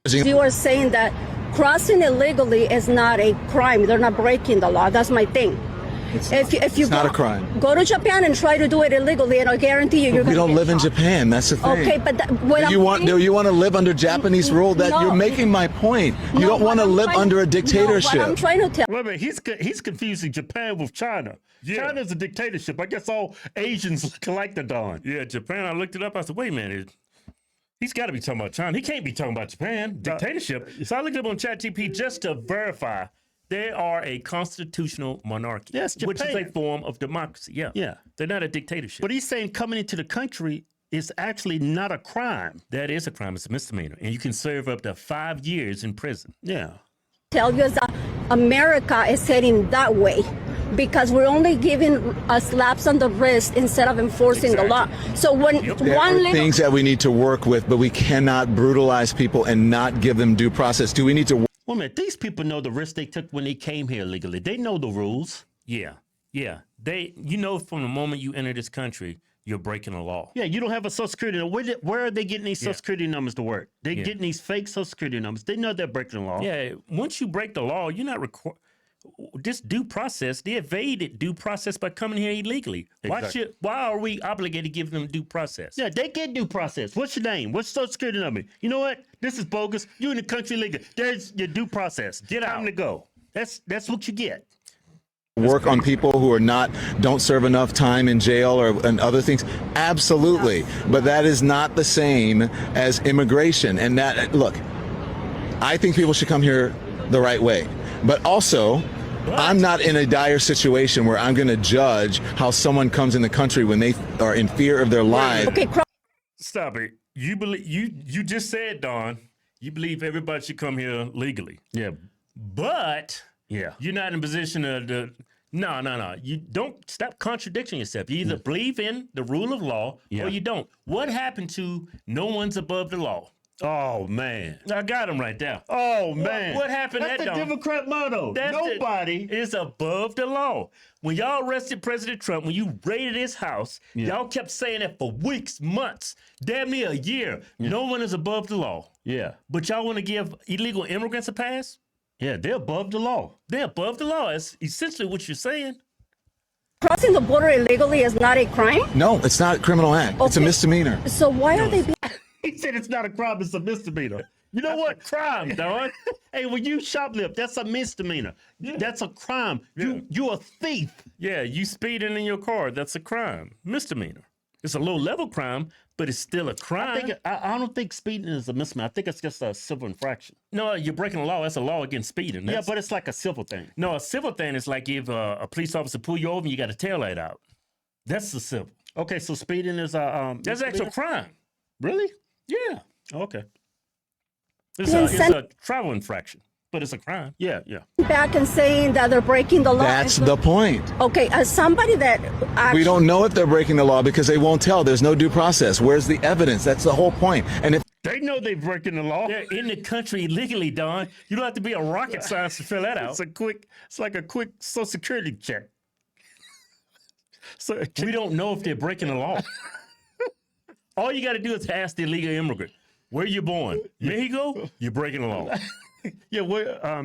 You are saying that crossing illegally is not a crime. They're not breaking the law. That's my thing. If you not a crime. Go to Japan and try to do it illegally, and I guarantee you, We don't live in Japan. That's the thing. Okay, but do you want to live under Japanese rule? That you're making my point. You don't want to live under a dictatorship. What I'm trying to tell. Wait a minute, he's confusing Japan with China. Yeah. China's a dictatorship. I guess all Asians look like the Don. Yeah, Japan. I looked it up. I said, wait a minute. He's got to be talking about China. He can't be talking about Japan. Dictatorship. So I looked up on ChatGPT just to verify they are a constitutional monarchy. Yes, Japan. Which is a form of democracy. Yeah. Yeah. They're not a dictatorship. But he's saying coming into the country is actually not a crime. That is a crime. It's a misdemeanor. And you can serve up to 5 years in prison. Yeah. Tell you is that America is heading that way because we're only giving us slaps on the wrist instead of enforcing the law. So when There are things that we need to work with, but we cannot brutalize people and not give them due process. Do we need to? Well, man, these people know the risk they took when they came here illegally. They know the rules. Yeah. Yeah. You know, from the moment you enter this country, you're breaking the law. Yeah, you don't have a Social Security number. Where are they getting these Social Security numbers to work? They're getting these fake Social Security numbers. They know they're breaking the law. Yeah, once you break the law, you're not this due process. They evaded due process by coming here illegally. Exactly. Why are we obligated to give them due process? Yeah, they get due process. What's your name? What's your Social Security number? You know what? This is bogus. You're in the country illegally. There's your due process. Get out. Time to go. That's what you get. Work on people who don't serve enough time in jail and other things? Absolutely. But that is not the same as immigration. And look, I think people should come here the right way. But also, I'm not in a dire situation where I'm going to judge how someone comes in the country when they are in fear of their lives. Okay, stop it. You believe you just said, Don, you believe everybody should come here legally. Yeah. But you're not in a position to no. You don't stop contradicting yourself. You either believe in the rule of law or you don't. What happened to no one's above the law? Oh, man. I got him right there. Oh, man. What happened? That's the Democrat motto. Nobody is above the law. When y'all arrested President Trump, when you raided his house, y'all kept saying that for weeks, months, damn near a year. No one is above the law. Yeah. But y'all want to give illegal immigrants a pass? Yeah, they're above the law. They're above the law. It's essentially what you're saying. crossing the border illegally is not a crime? No, it's not a criminal act. It's a misdemeanor. So why are they being... He said it's not a crime, it's a misdemeanor. You know what? Crime, Don. Hey, when you shoplift, that's a misdemeanor. That's a crime. You're a thief. Yeah, you speeding in your car, that's a crime. Misdemeanor. It's a low-level crime, but it's still a crime. I don't think speeding is a misdemeanor. I think it's just a civil infraction. No, you're breaking the law. That's a law against speeding. Yeah, but it's like a civil thing. No, a civil thing is like if a police officer pull you over and you got a taillight out. That's the civil. Okay, so speeding is a... That's actual crime. Really? Yeah. Okay. It's a travel infraction, but it's a crime. Yeah. back and saying that they're breaking the law? That's the point. Okay, as somebody that actually... We don't know if they're breaking the law because they won't tell. There's no due process. Where's the evidence? That's the whole point. And if They know they're breaking the law. They're in the country illegally, Don. You don't have to be a rocket scientist to fill that out. It's like a quick Social Security check. So we don't know if they're breaking the law. All you got to do is ask the illegal immigrant, where you born? Mexico? You're breaking the law. Yeah,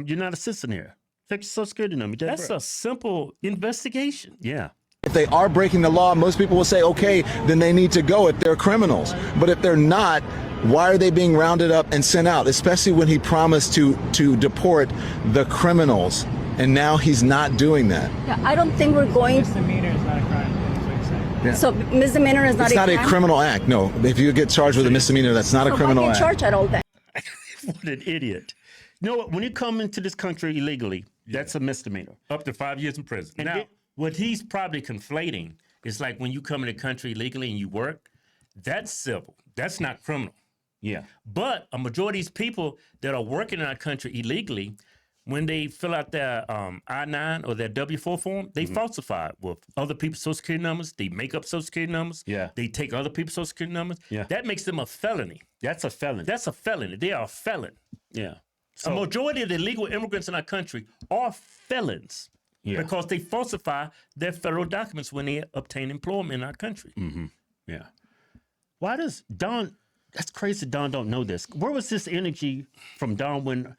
you're not a citizen here. Check your Social Security number. That's a simple investigation. Yeah. If they are breaking the law, most people will say, okay, then they need to go if they're criminals. But if they're not, why are they being rounded up and sent out? Especially when he promised to deport the criminals. And now he's not doing that. Yeah, I don't think we're going... Misdemeanor is not a crime. That's what you're saying. Yeah. So misdemeanor is not It's not a criminal act. No, if you get charged with a misdemeanor, that's not a criminal Why act. charge at all then? What an idiot. You know what? When you come into this country illegally, that's a misdemeanor. Up to 5 years in prison. And Now, what he's probably conflating is like when you come in the country illegally and you work, that's civil. That's not criminal. Yeah. But a majority of these people that are working in our country illegally, when they fill out their I-9 or their W-4 form, they falsify it with other people's Social Security numbers. They make up Social Security numbers. Yeah. They take other people's Social Security numbers. Yeah. That makes them a felony. That's a felony. That's a felony. They are a felon. Yeah. A majority of the illegal immigrants in our country are felons because they falsify their federal documents when they obtain employment in our country. Yeah. Why does Don That's crazy. Don don't know this. Where was this energy from Don when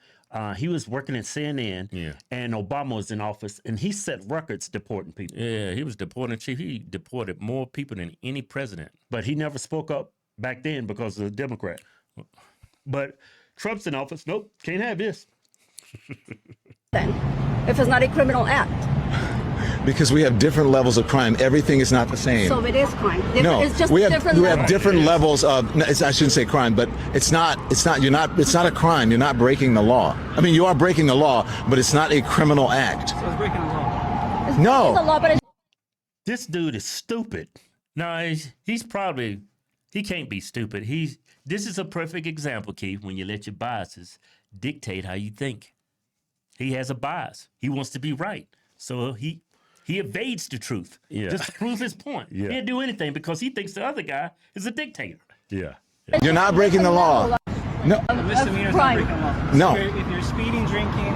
he was working at CNN and Obama was in office and he set records deporting people? Yeah, he was deporting chief. He deported more people than any president. But he never spoke up back then because of the Democrat. But Trump's in office. Nope, can't have this. Then, if it's not a criminal act. Because we have different levels of crime. Everything is not the same. So it is crime. No, It's just we have different levels. different levels of. I shouldn't say crime, but it's not. It's not. You're not. It's not a crime. You're not breaking the law. I mean, you are breaking the law, but it's not a criminal act. So it's breaking the law. It's No. breaking the law, but it's This dude is stupid. No, he's probably he can't be stupid. This is a perfect example, Keith, when you let your biases dictate how you think. He has a bias. He wants to be right, so he evades the truth just to prove his point. He'll do anything because he thinks the other guy is a dictator. Yeah. You're not breaking the law. No. The misdemeanor is not crime. breaking the law. No. If you're speeding, drinking,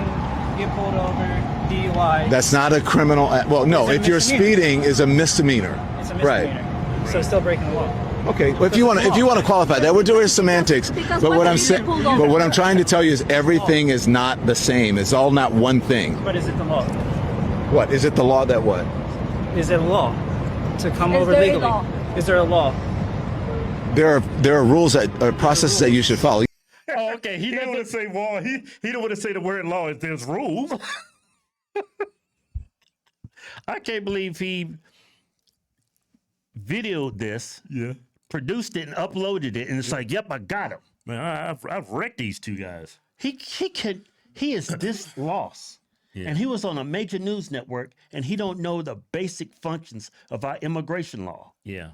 get pulled over, DUI, That's not a criminal act. Well, no. It's a If you're misdemeanor. speeding, is a misdemeanor. it's a misdemeanor. Right. So it's still breaking the law. Okay, well, if you want to qualify that, we're doing semantics. Because But what what I'm if you saying, get pulled over? but what I'm trying to tell you is everything is not the same. It's all not one thing. But is it the law? What is it? The law that what? Is it a law to come Is over there a legally? law? Is there a law? There are rules that processes that you should follow. Oh, okay. He don't want to say law. He don't want to say the word law. If there's rules. I can't believe he videoed this, produced it, and uploaded it, and it's like, yep, I got him. Man, I've wrecked these two guys. He is this lost. And he was on a major news network, and he don't know the basic functions of our immigration law. Yeah,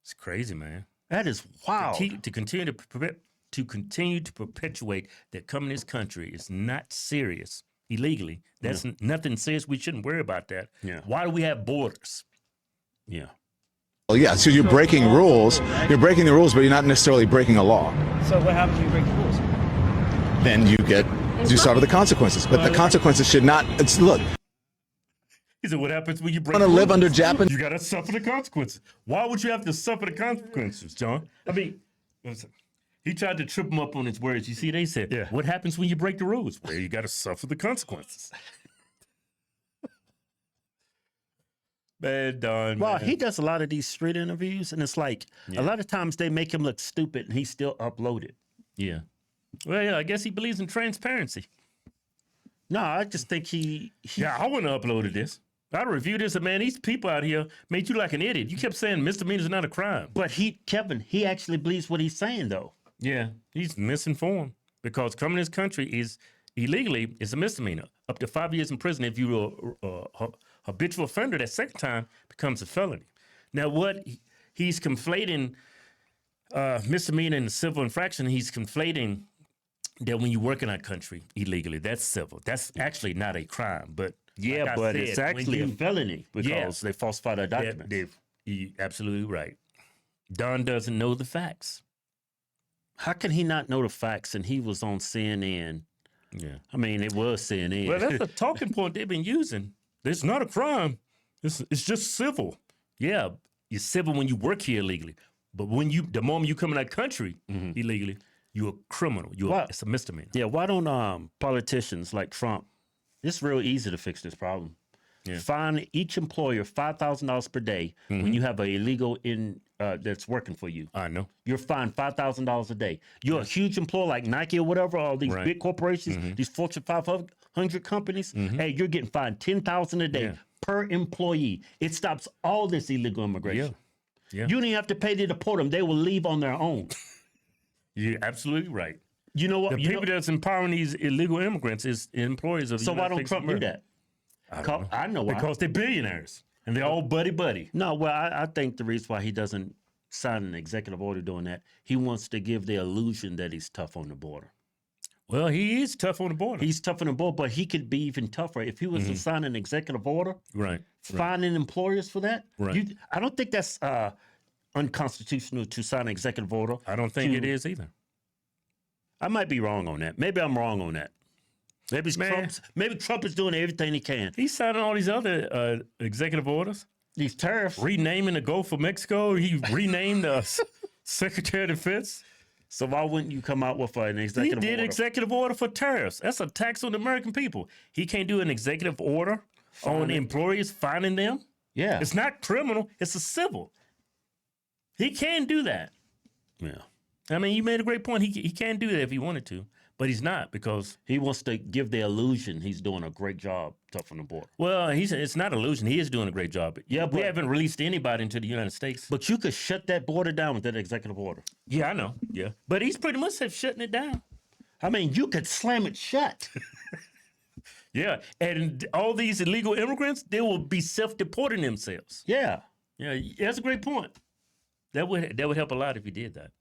it's crazy, man. That is wild. To continue to perpetuate that coming to this country is not serious illegally. That's nothing serious. We shouldn't worry about that. Yeah. Why do we have borders? Yeah. Well, yeah, so you're breaking rules. You're breaking the rules, but you're not necessarily breaking a law. So what happens when you break the rules? Then you suffer the consequences. But the consequences should not. Look, He said, "What happens when you break? want to the live rules? under Japan. You got to suffer the consequences. Why would you have to suffer the consequences, John? I mean, listen, he tried to trip him up on his words. You see, they said, "What happens when you break the rules? Well, you got to suffer the consequences." Man, Don. Well, man. he does a lot of these street interviews, and it's like a lot of times they make him look stupid, and he still uploaded. Yeah. Well, yeah, I guess he believes in transparency. No, I just think he Yeah, I wouldn't have uploaded this. I'd review this, and man, these people out here made you like an idiot. You kept saying misdemeanor is not a crime. But Kevin, he actually believes what he's saying, though. Yeah, he's misinformed because coming to this country is illegally is a misdemeanor. Up to 5 years in prison if you're a habitual offender. That second time becomes a felony. Now, what he's conflating misdemeanor and civil infraction, he's conflating that when you work in our country illegally, that's civil. That's actually not a crime. But Yeah, like I but said, it's when actually a you- felony because they falsified our documents. You're absolutely right. Don doesn't know the facts. How can he not know the facts? And he was on CNN. Yeah. I mean, it was CNN. Well, that's a talking point they've been using. It's not a crime. It's just civil. Yeah, you're civil when you work here illegally. But the moment you come in that country illegally, you're a criminal. It's a misdemeanor. Yeah, why don't politicians like Trump? It's real easy to fix this problem. Yeah. Fine each employer $5,000 per day when you have an illegal that's working for you. I know. You're fined $5,000 a day. You're a huge employer like Nike or whatever, all these Right. big corporations, these Fortune 500 companies. Hey, you're getting fined $10,000 a day per employee. It stops all this illegal immigration. Yeah. You don't even have to pay to deport them. They will leave on their own. You're absolutely right. You know what? The people that's empowering these illegal immigrants is employees of the So why United don't States Trump of do America. that? I know why. Because they're billionaires and they're all buddy. No, well, I think the reason why he doesn't sign an executive order doing that, he wants to give the illusion that he's tough on the border. Well, he is tough on the border. He's tough on the border, but he could be even tougher if he was to sign an executive order, right. finding employers for that. Right. I don't think that's unconstitutional to sign an executive order. I don't think it is either. I might be wrong on that. Maybe I'm wrong on that. Man. Maybe Trump is doing everything he can. He's signing all these other executive orders. These tariffs. Renaming the Gulf of Mexico. He renamed Secretary of Defense. So why wouldn't you come out with an executive He did order? executive order for tariffs. That's a tax on the American people. He can't do an executive order on employees fining them. Yeah. It's not criminal. It's a civil. He can do that. Yeah. I mean, you made a great point. He can do that if he wanted to, but he's not because, He wants to give the illusion he's doing a great job tough on the border. well, it's not illusion. He is doing a great job. Yeah, we but- haven't released anybody into the United States. But you could shut that border down with that executive order. Yeah, I know. Yeah, but he's pretty much shutting it down. I mean, you could slam it shut. Yeah, and all these illegal immigrants, they will be self-deporting themselves. Yeah. Yeah, that's a great point. That would help a lot if he did that.